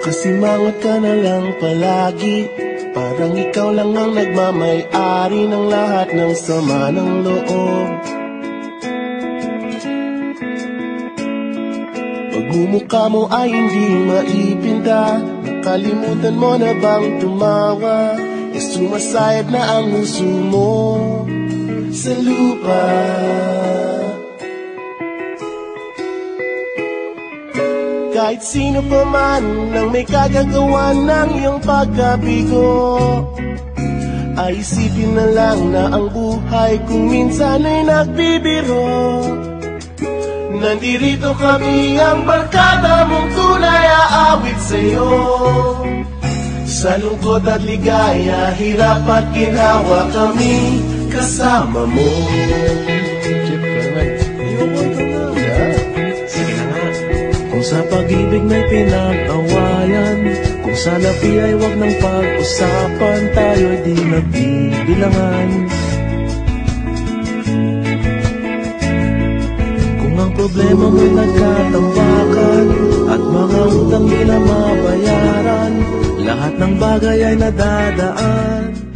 Kasimangot ka na lang palagi, parang ikaw lang ang nagmamay-ari ng lahat ng sama ng loob. Pagmumukha mo ay hindi maipinta, nakalimutan mo na bang tumawa? E sumasayad na ang huso mo sa lupa. Kahit sino pa man ang may kagagawa ng iyong pagkabigo, ay isipin na lang na ang buhay kung minsan ay nagbibiro. Nandirito kami ang barkada mong tunay aawit sa'yo. Sa lungkot at ligaya, hirap at ginhawa kami kasama mo. Kung sa pag-ibig may pinag-awayan, kung sa labi ay wag ng pag-usapan, tayo'y di nagbibilangan. Kung ang problema mo'y nagkatambakan at mga utang di na mabayaran, lahat ng bagay ay nadadaan.